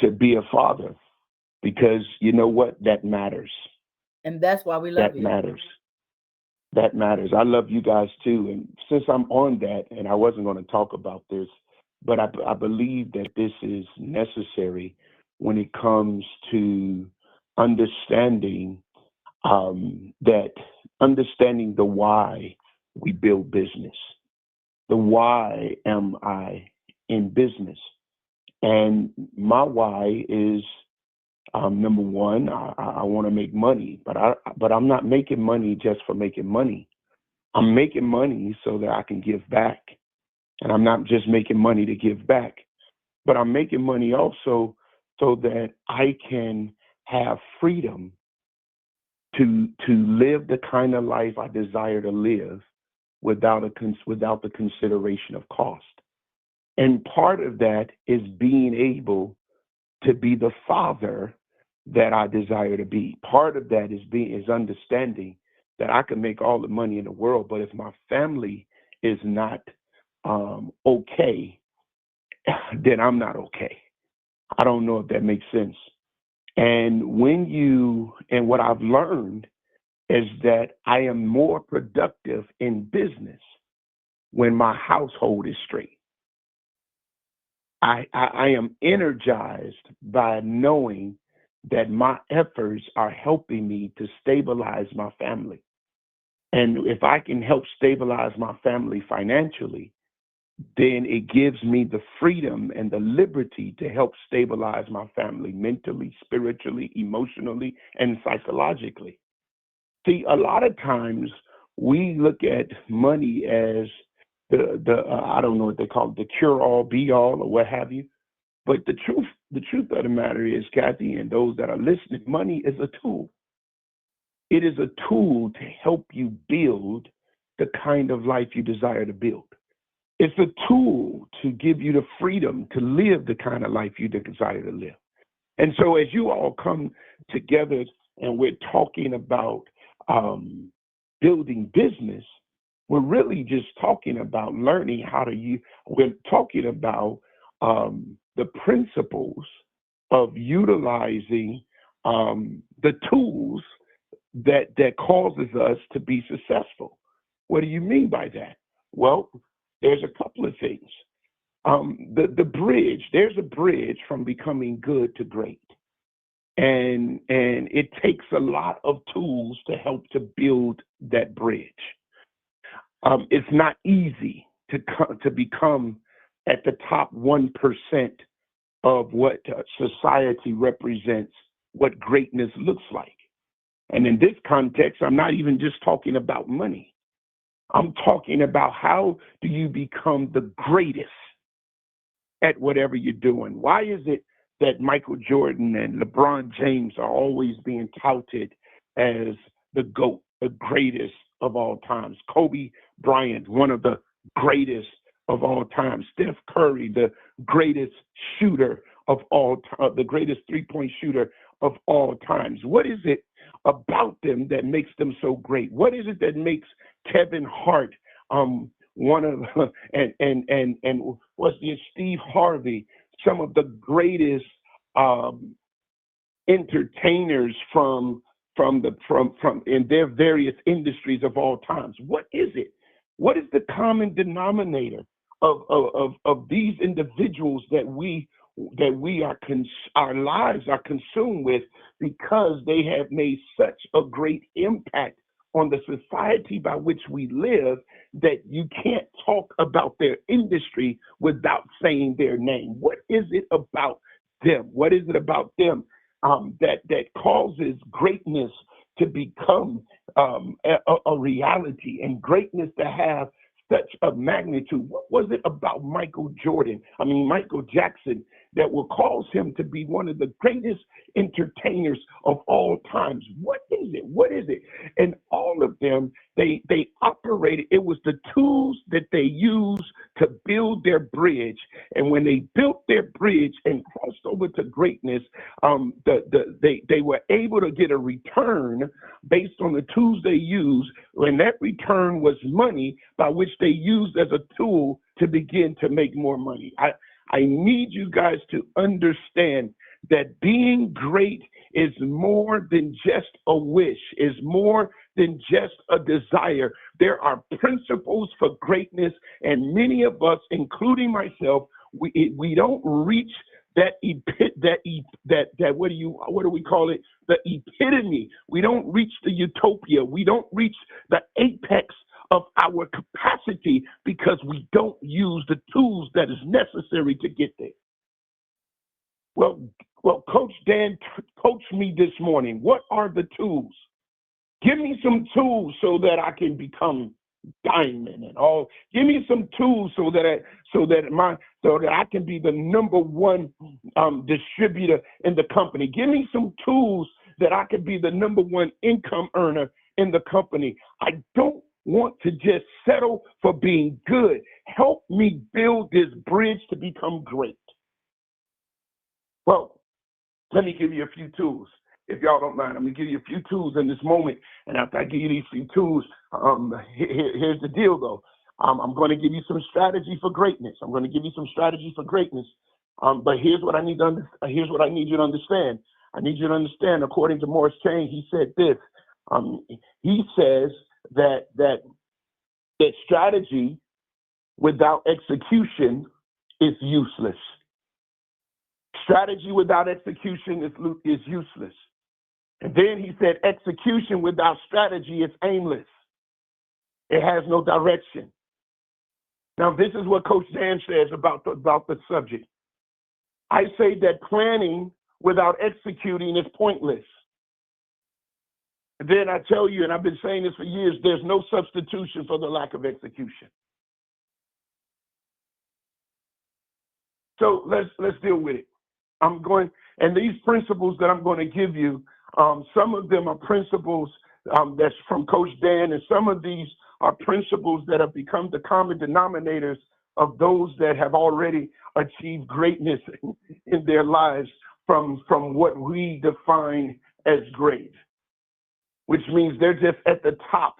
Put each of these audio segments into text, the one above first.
to be a father, because you know what? That matters. And that's why we love That you. matters. That matters. I love you guys too. And since I'm on that, and I wasn't going to talk about this, but I believe that this is necessary when it comes to understanding that understanding the why we build business. The why am I in business? And my why is number one, I want to make money, but I'm not making money just for making money. I'm making money so that I can give back, and I'm not just making money to give back, but I'm making money also so that I can have freedom to live the kind of life I desire to live without the consideration of cost. And part of that is being able to be the father that I desire to be. Part of that is understanding that I can make all the money in the world, but if my family is not okay, then I'm not okay. I don't know if that makes sense. And what I've learned is that I am more productive in business when my household is straight. I am energized by knowing that my efforts are helping me to stabilize my family. And if I can help stabilize my family financially, then it gives me the freedom and the liberty to help stabilize my family mentally, spiritually, emotionally, and psychologically. See, a lot of times we look at money as the I don't know what they call it, the cure all, be all, or what have you. But the truth of the matter is, Kathy, and those that are listening, money is a tool. It is a tool to help you build the kind of life you desire to build. It's a tool to give you the freedom to live the kind of life you desire to live. And so, as you all come together and we're talking about um, building business, we're really just talking about learning how to use, we're talking about the principles of utilizing the tools that causes us to be successful. What do you mean by that? Well, there's a couple of things. The bridge, there's a bridge from becoming good to great. And it takes a lot of tools to help to build that bridge. It's not easy to become at the top 1% of what society represents, what greatness looks like. And in this context, I'm not even just talking about money. I'm talking about how do you become the greatest at whatever you're doing. Why is it that Michael Jordan and LeBron James are always being touted as the GOAT, the greatest of all times? Kobe Bryant, one of the greatest of all time. Steph Curry, the greatest shooter of all time, the greatest three-point shooter of all times. What is it about them that makes them so great? What is it that makes Kevin Hart one of and what's the Steve Harvey, some of the greatest um, entertainers from in their various industries of all times? What is it? What is the common denominator of these individuals that we our lives are consumed with, because they have made such a great impact on the society by which we live, that you can't talk about their industry without saying their name? What is it about them? What is it about them that causes greatness to become a reality, and greatness to have such a magnitude? What was it about Michael Jackson, that will cause him to be one of the greatest entertainers of all times? What is it? What is it? And all of them, they operated. It was the tools that they used to build their bridge. And when they built their bridge and crossed over to greatness, they were able to get a return based on the tools they used, and that return was money, by which they used as a tool to begin to make more money. I need you guys to understand that being great is more than just a wish, is more than just a desire. There are principles for greatness, and many of us, including myself, we don't reach that what do we call it? The epitome. We don't reach the utopia. We don't reach the apex of our capacity because we don't use the tools that is necessary to get there. Well, Coach Dan coached me this morning. What are the tools? Give me some tools so that I can become diamond and all. Give me some tools so that I can be the number one distributor in the company. Give me some tools that I can be the number one income earner in the company. I don't want to just settle for being good. Help me build this bridge to become great. Well, let me give you a few tools. If y'all don't mind, I'm going to give you a few tools in this moment. And after I give you these few tools, here's the deal, though. I'm going to give you some strategy for greatness. I'm going to give you some strategy for greatness. But here's what I need you to understand. I need you to understand, according to Morris Chain, he said this. He says that strategy without execution is useless. Strategy without execution is useless. And then he said, execution without strategy is aimless. It has no direction. Now, this is what Coach Dan says about the subject. I say that planning without executing is pointless. And then I tell you, and I've been saying this for years, there's no substitution for the lack of execution. So let's deal with it. And these principles that I'm going to give you, some of them are principles that's from Coach Dan, and some of these are principles that have become the common denominators of those that have already achieved greatness in their lives from what we define as great, which means they're just at the top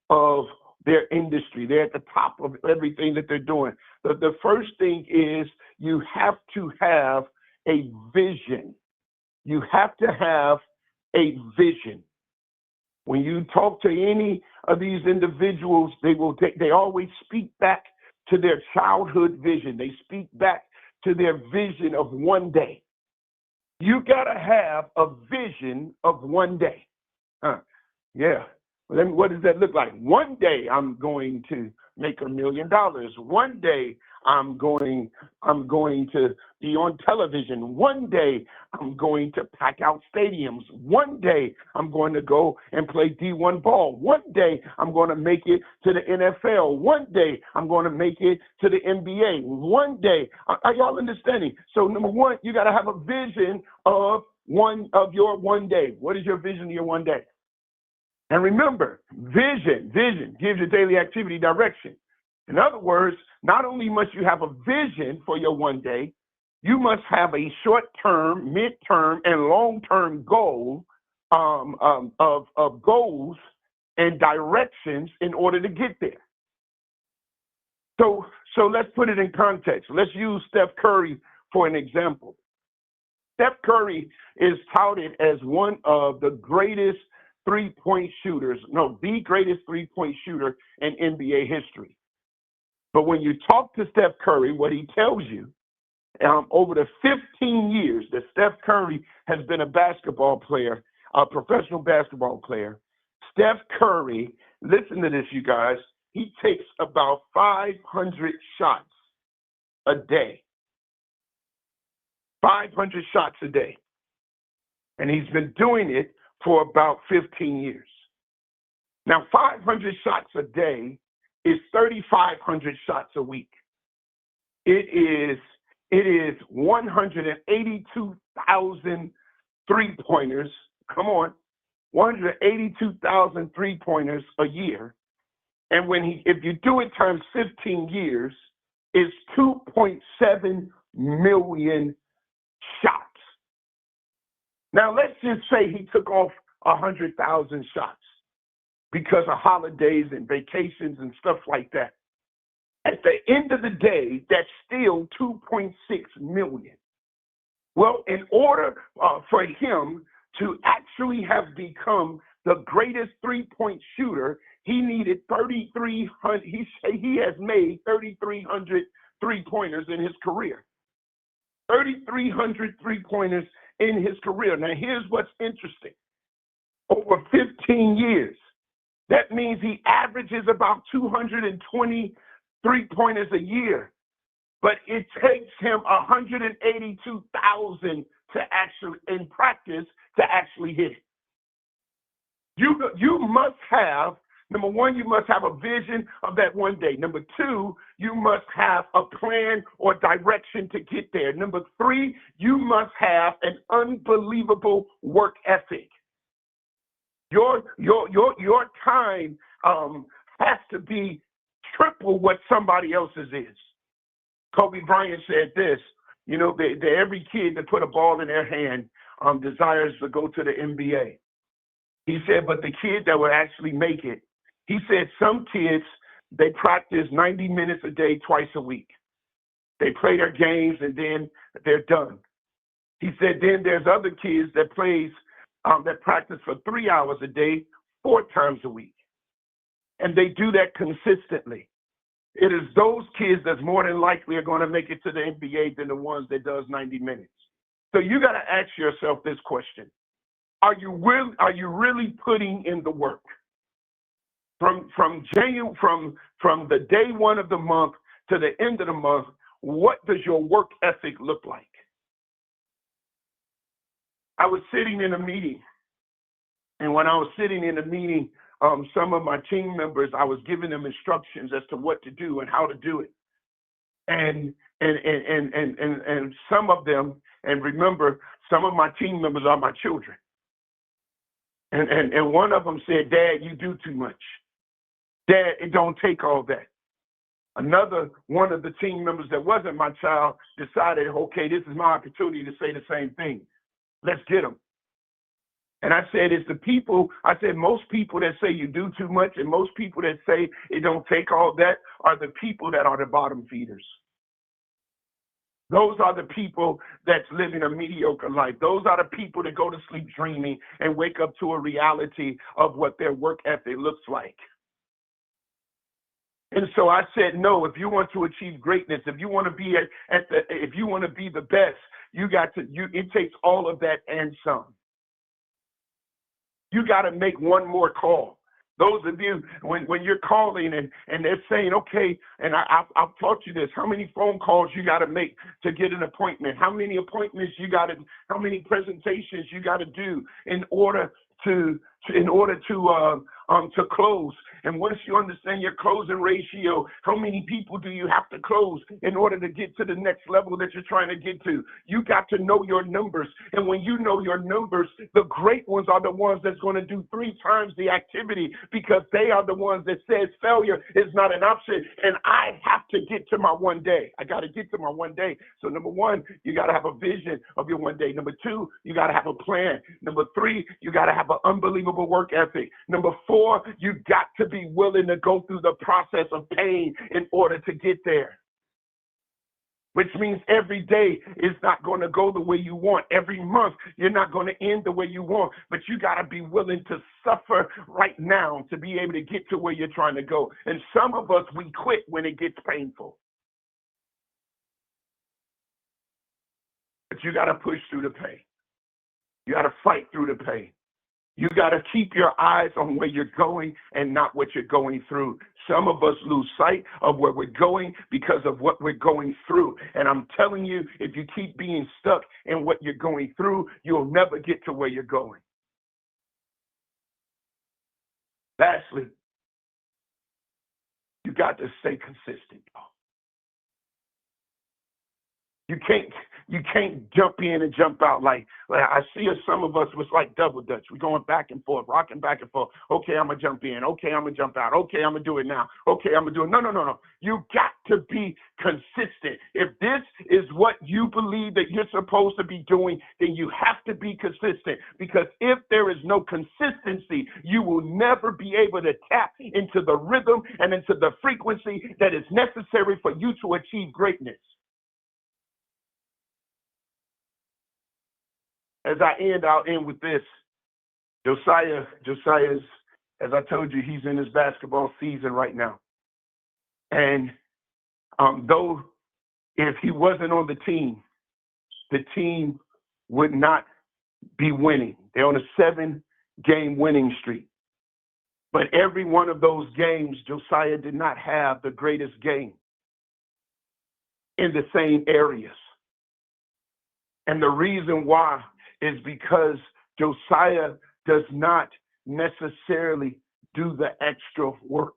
of their industry. They're at the top of everything that they're doing. The first thing is you have to have a vision. You have to have a vision. When you talk to any of these individuals, they always speak back to their childhood vision. They speak back to their vision of one day. You got to have a vision of one day. Yeah. Well, what does that look like? One day I'm going to make $1 million. One day I'm going to be on television. One day I'm going to pack out stadiums. One day I'm going to go and play D1 ball. One day I'm going to make it to the NFL. One day I'm going to make it to the NBA. One day, are y'all understanding? So number one, you got to have a vision of your one day. What is your vision of your one day? And remember, vision gives your daily activity direction. In other words, not only must you have a vision for your one day, you must have a short-term, mid-term, and long-term goal of goals and directions in order to get there. So let's put it in context. Let's use Steph Curry for an example. Steph Curry is touted as one of the greatest three-point shooters, the greatest three-point shooter in NBA history. But when you talk to Steph Curry, what he tells you, over the 15 years that Steph Curry has been a basketball player, a professional basketball player, Steph Curry, listen to this, you guys, he takes about 500 shots a day. 500 shots a day. And he's been doing it for about 15 years. Now, 500 shots a day is 3,500 shots a week. It is 182,000 three-pointers. Come on, 182,000 three-pointers a year. And if you do it times 15 years, it's 2.7 million shots. Now, let's just say he took off 100,000 shots because of holidays and vacations and stuff like that. At at the end of the day, that's still 2.6 million. Well, in order for him to actually have become the greatest three-point shooter, he needed 3,300. He has made 3,300 three-pointers in his career. 3,300 three-pointers in his career. Now, here's what's interesting. Over 15 years, that means he averages about 220 three-pointers a year. But it takes him 182,000 to actually, in practice, to actually hit it. You must have, number one, you must have a vision of that one day. Number two, you must have a plan or direction to get there. Number three, you must have an unbelievable work ethic. Your time has to be triple what somebody else's is. Kobe Bryant said this, every kid that put a ball in their hand desires to go to the NBA. He said, but the kids that would actually make it, he said some kids, they practice 90 minutes a day, twice a week. They play their games and then they're done. He said, then there's other kids that that practice for 3 hours a day, 4 times a week. And they do that consistently. It is those kids that's more than likely are going to make it to the NBA than the ones that does 90 minutes. So you got to ask yourself this question. Are you really putting in the work? From the day one of the month to the end of the month, what does your work ethic look like? I was sitting in a meeting, and when I was sitting in a meeting, some of my team members, I was giving them instructions as to what to do and how to do it. And some of them, and remember, some of my team members are my children. And one of them said, Dad, you do too much. Dad, it don't take all that. Another one of the team members that wasn't my child decided, okay, this is my opportunity to say the same thing. Let's get them. And I said, most people that say you do too much and most people that say it don't take all that are the people that are the bottom feeders. Those are the people that's living a mediocre life. Those are the people that go to sleep dreaming and wake up to a reality of what their work ethic looks like. And so I said, no, if you want to achieve greatness, if you want to be if you want to be the best, it takes all of that and some. You got to make one more call. Those of you, when you're calling and they're saying, okay, and I've taught you this, how many phone calls you got to make to get an appointment? How many appointments how many presentations you got to do in order to close? And once you understand your closing ratio, how many people do you have to close in order to get to the next level that you're trying to get to? You got to know your numbers. And when you know your numbers, the great ones are the ones that's going to do 3 times the activity because they are the ones that says failure is not an option. And I have to get to my one day. I got to get to my one day. So number one, you got to have a vision of your one day. Number two, you got to have a plan. Number three, you got to have an unbelievable work ethic. Number four, you got to be willing to go through the process of pain in order to get there. Which means every day is not going to go the way you want. Every month, you're not going to end the way you want. But you got to be willing to suffer right now to be able to get to where you're trying to go. And some of us, we quit when it gets painful. But you got to push through the pain. You got to fight through the pain. You got to keep your eyes on where you're going and not what you're going through. Some of us lose sight of where we're going because of what we're going through. And I'm telling you, if you keep being stuck in what you're going through, you'll never get to where you're going. Lastly, you got to stay consistent, y'all. You can't jump in and jump out like I see some of us was like double dutch. We're going back and forth, rocking back and forth. Okay, I'm gonna jump in. Okay, I'm gonna jump out. Okay, I'm gonna do it now. Okay, I'm gonna do it. No. You got to be consistent. If this is what you believe that you're supposed to be doing, then you have to be consistent. Because if there is no consistency, you will never be able to tap into the rhythm and into the frequency that is necessary for you to achieve greatness. As I'll end with this. Josiah's, as I told you, he's in his basketball season right now. And though if he wasn't on the team would not be winning. They're on a 7-game winning streak. But every one of those games, Josiah did not have the greatest game in the same areas. And the reason why is because Josiah does not necessarily do the extra work.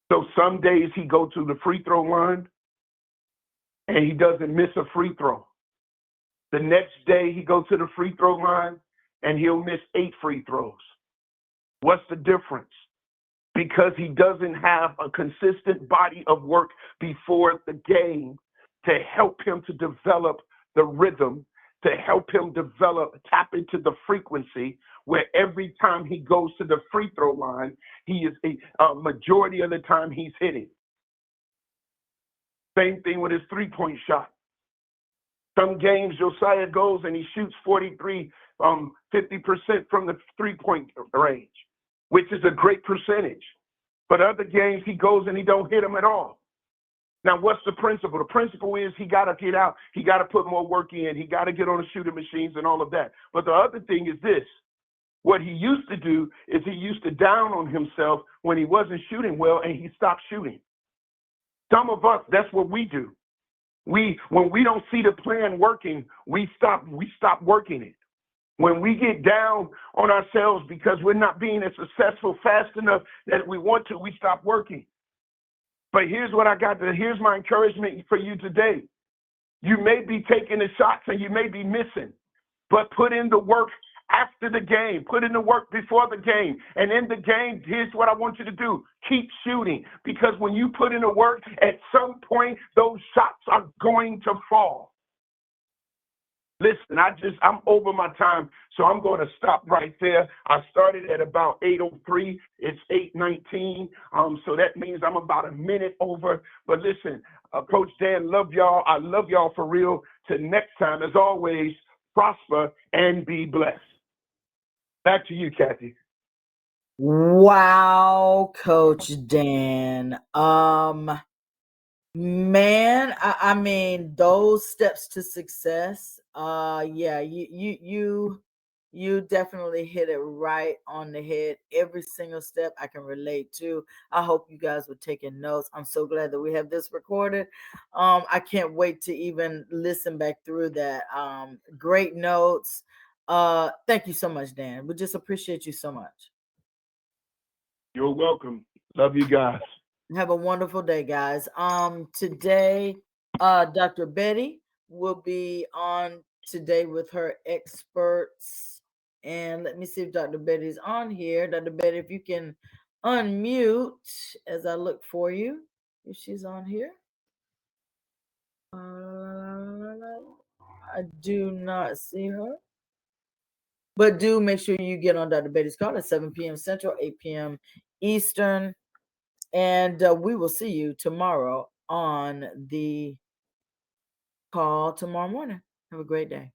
So some days he go to the free throw line and he doesn't miss a free throw. The next day he goes to the free throw line and he'll miss 8 free throws. What's the difference? Because he doesn't have a consistent body of work before the game to help him to develop the rhythm, to help him tap into the frequency where every time he goes to the free throw line, he is a majority of the time he's hitting. Same thing with his three-point shot. Some games Josiah goes and he shoots 50% from the three-point range, which is a great percentage. But other games he goes and he don't hit them at all. Now, what's the principle? The principle is he got to get out. He got to put more work in. He got to get on the shooting machines and all of that. But the other thing is this. What he used to do is he used to down on himself when he wasn't shooting well and he stopped shooting. Some of us, that's what we do. When we don't see the plan working, we stop working it. When we get down on ourselves because we're not being as successful fast enough that we want to, we stop working. But here's my encouragement for you today. You may be taking the shots and you may be missing, but put in the work after the game. Put in the work before the game. And in the game, here's what I want you to do. Keep shooting. Because when you put in the work, at some point, those shots are going to fall. Listen, I'm over my time, so I'm going to stop right there. I started at about 8:03. It's 8:19, so that means I'm about a minute over. But listen, Coach Dan, love y'all. I love y'all for real. Till next time, as always, prosper and be blessed. Back to you, Kathy. Wow, Coach Dan. Man, I mean, those steps to success. Yeah, you definitely hit it right on the head. Every single step I can relate to. I hope you guys were taking notes. I'm so glad that we have this recorded. I can't wait to even listen back through that. Great notes. Thank you so much, Dan. We just appreciate you so much. You're welcome. Love you guys. Have a wonderful day, guys. Today, Dr. Betty will be on today with her experts. And let me see if Dr. Betty's on here. Dr. Betty, if you can unmute as I look for you, if she's on here. I do not see her. But do make sure you get on Dr. Betty's call at 7 p.m. Central, 8 p.m. Eastern. And we will see you tomorrow on the call tomorrow morning. Have a great day.